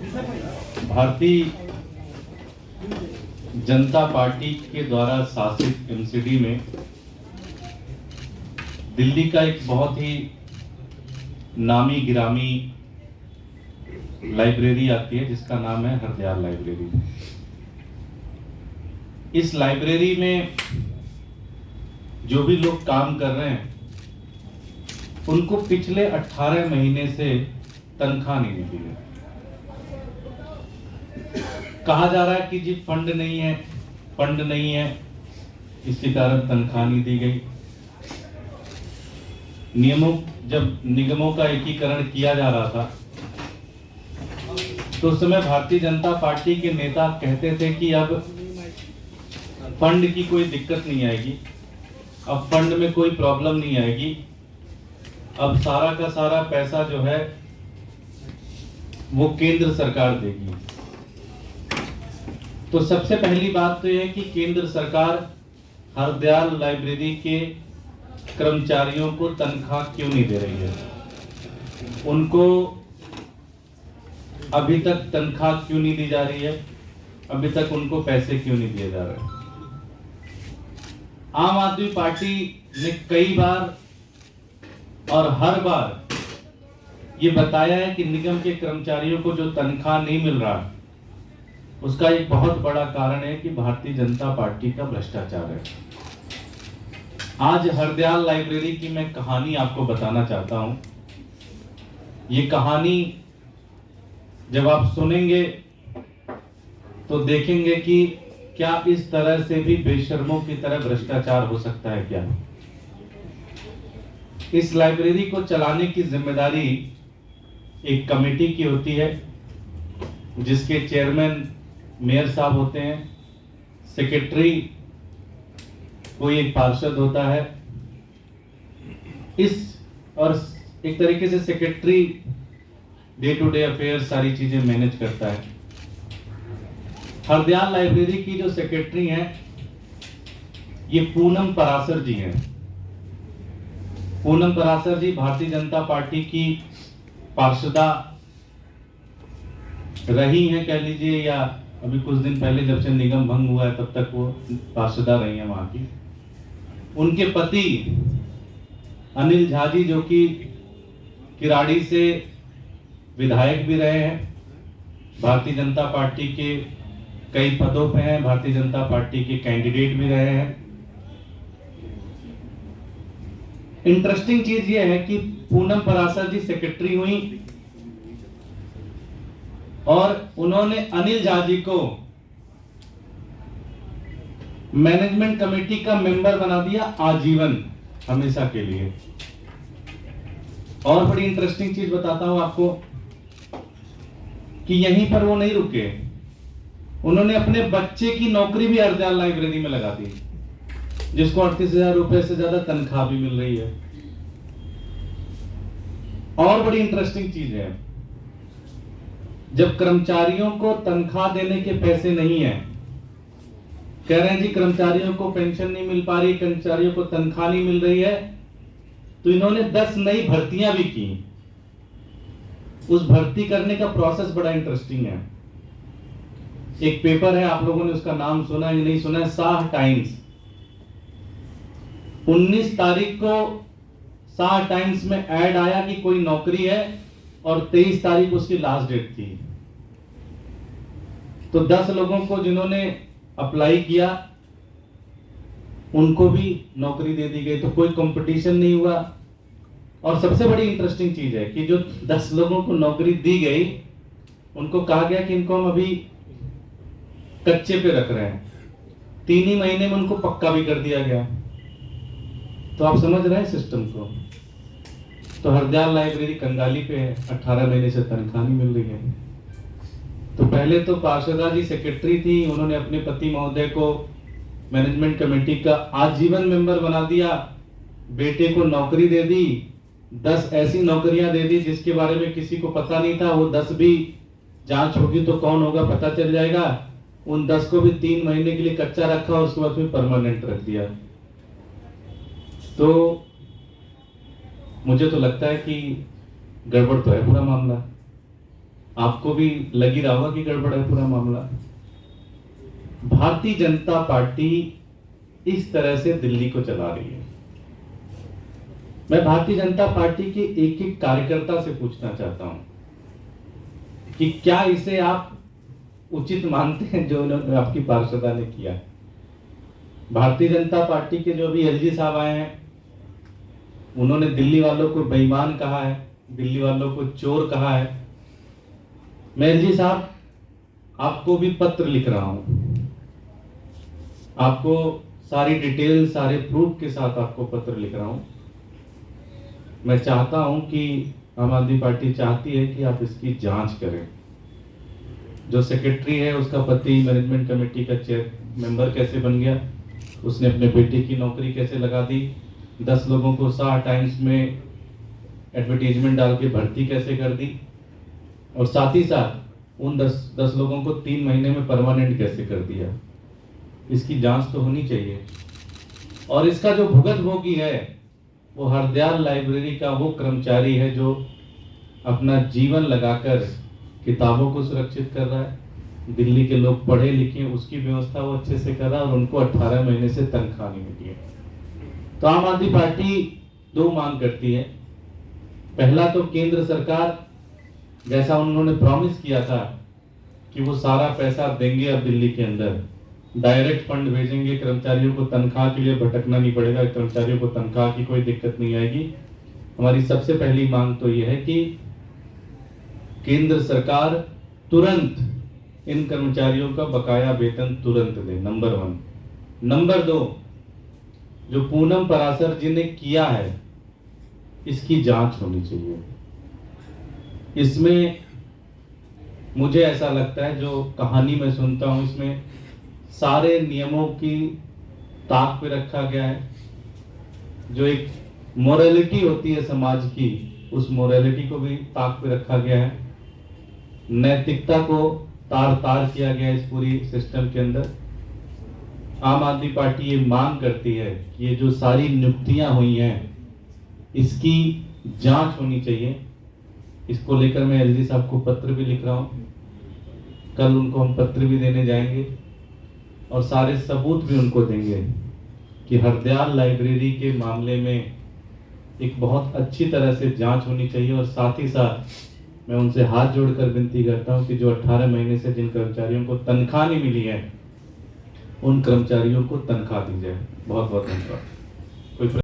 Bharatiya Janata party के द्वारा शासित एमसीडी में दिल्ली का एक बहुत ही नामी गिरामी लाइब्रेरी आती है जिसका नाम है हरदयाल लाइब्रेरी। इस लाइब्रेरी में जो भी लोग काम कर रहे हैं उनको पिछले 18 महीने से तनख्वाह नहीं मिली है। कहा जा रहा है कि जी फंड नहीं है, इसी कारण तनख्वाह नहीं दी गई। जब निगमों का एकीकरण किया जा रहा था तो उस समय भारतीय जनता पार्टी के नेता कहते थे कि अब फंड की कोई दिक्कत नहीं आएगी, अब फंड में कोई प्रॉब्लम नहीं आएगी, अब सारा का सारा पैसा जो है वो केंद्र सरकार देगी। तो सबसे पहली बात तो यह है कि केंद्र सरकार हरदयाल लाइब्रेरी के कर्मचारियों को तनख्वाह क्यों नहीं दे रही है, उनको अभी तक तनख्वाह क्यों नहीं दी जा रही है, अभी तक उनको पैसे क्यों नहीं दिए जा रहे। आम आदमी पार्टी ने कई बार और हर बार ये बताया है कि निगम के कर्मचारियों को जो तनख्वाह नहीं मिल रहा उसका एक बहुत बड़ा कारण है कि भारतीय जनता पार्टी का भ्रष्टाचार है। आज हरदयाल लाइब्रेरी की मैं कहानी आपको बताना चाहता हूं। ये कहानी जब आप सुनेंगे तो देखेंगे कि क्या इस तरह से भी बेशर्मों की तरह भ्रष्टाचार हो सकता है क्या। इस लाइब्रेरी को चलाने की जिम्मेदारी एक कमेटी की होती है जिसके चेयरमैन मेयर साहब होते हैं, सेक्रेटरी कोई एक पार्षद होता है। और एक तरीके से secretary day to day affair सारी चीजें मैनेज करता है। हरदयाल लाइब्रेरी की जो सेक्रेटरी हैं ये पूनम परासर जी हैं। पूनम परासर जी भारतीय जनता पार्टी की पार्षदा रही हैं कह लीजिए, या अभी कुछ दिन पहले जब से निगम भंग हुआ है तब तक वो पार्षदा रही हैं वहां की। उनके पति अनिल झा जी जो कि किराड़ी से विधायक भी रहे हैं, भारतीय जनता पार्टी के कई पदों पे हैं, भारतीय जनता पार्टी के कैंडिडेट भी रहे हैं। इंटरेस्टिंग चीज यह है कि पूनम परासर जी सेक्रेटरी हुई और उन्होंने अनिल झा जी को मैनेजमेंट कमेटी का मेंबर बना दिया आजीवन, हमेशा के लिए। और बड़ी इंटरेस्टिंग चीज बताता हूं आपको कि यहीं पर वो नहीं रुके, उन्होंने अपने बच्चे की नौकरी भी हरदयाल लाइब्रेरी में लगा दी, जिसको 38,000 रुपए से ज्यादा तनख्वाह भी मिल रही है। और बड़ी इंटरेस्टिंग चीज है, जब कर्मचारियों को तनख्वाह देने के पैसे नहीं है, कह रहे हैं जी कर्मचारियों को पेंशन नहीं मिल पा रही, कर्मचारियों को तनख्वाह नहीं मिल रही है, तो इन्होंने 10 नई भर्तियां भी की। उस भर्ती करने का प्रोसेस बड़ा इंटरेस्टिंग है। एक पेपर है, आप लोगों ने उसका नाम सुना है या नहीं सुना है, शाह टाइम्स। 19 तारीख को शाह टाइम्स में ऐड आया कि कोई नौकरी है और 23 तारीख उसकी लास्ट डेट थी। तो 10 लोगों को जिन्होंने अप्लाई किया उनको भी नौकरी दे दी गई, तो कोई कंपटीशन नहीं हुआ। और सबसे बड़ी इंटरेस्टिंग चीज है कि जो 10 लोगों को नौकरी दी गई उनको कहा गया कि इनको हम अभी कच्चे पे रख रहे हैं, 3 ही महीने में उनको पक्का भी कर दिया गया। तो आप समझ रहे हैं सिस्टम को। तो हरदयाल लाइब्रेरी कंगाली पे है, 18 महीने से तनख्वाह नहीं मिल रही है। तो पहले तो पार्षदा जी सेक्रेटरी थी, उन्होंने अपने पति महोदय को मैनेजमेंट कमेटी का आजीवन मेंबर बना दिया, बेटे को नौकरी दे दी, 10 ऐसी नौकरियां दे दी जिसके बारे में किसी को पता नहीं था। वो 10 भी जांच होगी तो कौन होगा पता चल जाएगा। उन 10 को भी 3 महीने के लिए कच्चा रखा और उसके बाद फिर परमानेंट रख दिया। तो मुझे तो लगता है कि गड़बड़ तो है पूरा मामला। आपको भी लग ही रहा होगा कि गड़बड़ है पूरा मामला। भारतीय जनता पार्टी इस तरह से दिल्ली को चला रही है। मैं भारतीय जनता पार्टी के एक एक कार्यकर्ता से पूछना चाहता हूं कि क्या इसे आप उचित मानते हैं जो उन्होंने आपकी पार्षदा ने किया। भारतीय जनता पार्टी के जो भी एलजी साहब आए हैं, उन्होंने दिल्ली वालों को बेईमान कहा है, दिल्ली वालों को चोर कहा है। मैं एलजी साहब आपको भी पत्र लिख रहा हूं, आपको सारी डिटेल सारे प्रूफ के साथ आपको पत्र लिख रहा हूं। मैं चाहता हूं कि आम आदमी पार्टी चाहती है कि आप इसकी जांच करें। जो सेक्रेटरी है उसका पति मैनेजमेंट कमेटी का चेयर मेंबर कैसे बन गया, उसने अपने बेटे की नौकरी कैसे लगा दी, 10 लोगों को शाह टाइम्स में एडवर्टीजमेंट डाल के भर्ती कैसे कर दी, और साथ ही साथ उन 10 लोगों को 3 महीने में परमानेंट कैसे कर दिया। इसकी जांच तो होनी चाहिए। और इसका जो भुगतभोगी है वो हरदयाल लाइब्रेरी का वो कर्मचारी है जो अपना जीवन लगाकर किताबों को सुरक्षित कर रहा है। दिल्ली के लोग पढ़े लिखे, उसकी व्यवस्था वो अच्छे से कर रहा है और उनको 18 महीने से तनख्वाह नहीं मिली है। तो आम आदमी पार्टी 2 मांग करती है। पहला तो केंद्र सरकार, जैसा उन्होंने प्रॉमिस किया था कि वो सारा पैसा देंगे, अब दिल्ली के अंदर डायरेक्ट फंड भेजेंगे, कर्मचारियों को तनख्वाह के लिए भटकना नहीं पड़ेगा, कर्मचारियों को तनख्वाह की कोई दिक्कत नहीं आएगी। हमारी सबसे पहली मांग तो यह है कि केंद्र सरकार तुरंत इन कर्मचारियों का बकाया वेतन तुरंत दे, नंबर 1। नंबर 2, जो पूनम पराशर जी ने किया है इसकी जांच होनी चाहिए। इसमें मुझे ऐसा लगता है, जो कहानी मैं सुनता हूं, इसमें सारे नियमों की ताक पे रखा गया है। जो एक मोरालिटी होती है समाज की, उस मोरालिटी को भी ताक पे रखा गया है। नैतिकता को तार तार किया गया है इस पूरी सिस्टम के अंदर। आम आदमी पार्टी ये मांग करती है कि ये जो सारी नियुक्तियां हुई हैं इसकी जांच होनी चाहिए। इसको लेकर मैं एलजी साहब को पत्र भी लिख रहा हूं, कल उनको हम पत्र भी देने जाएंगे और सारे सबूत भी उनको देंगे कि हरदयाल लाइब्रेरी के मामले में एक बहुत अच्छी तरह से जांच होनी चाहिए। और साथ ही साथ मैं उनसे हाथ जोड़कर विनती करता हूं कि जो 18 महीने से जिन कर्मचारियों को तनख्वाह नहीं मिली है, उन कर्मचारियों को तनख्वाह दी जाए। बहुत बहुत धन्यवाद।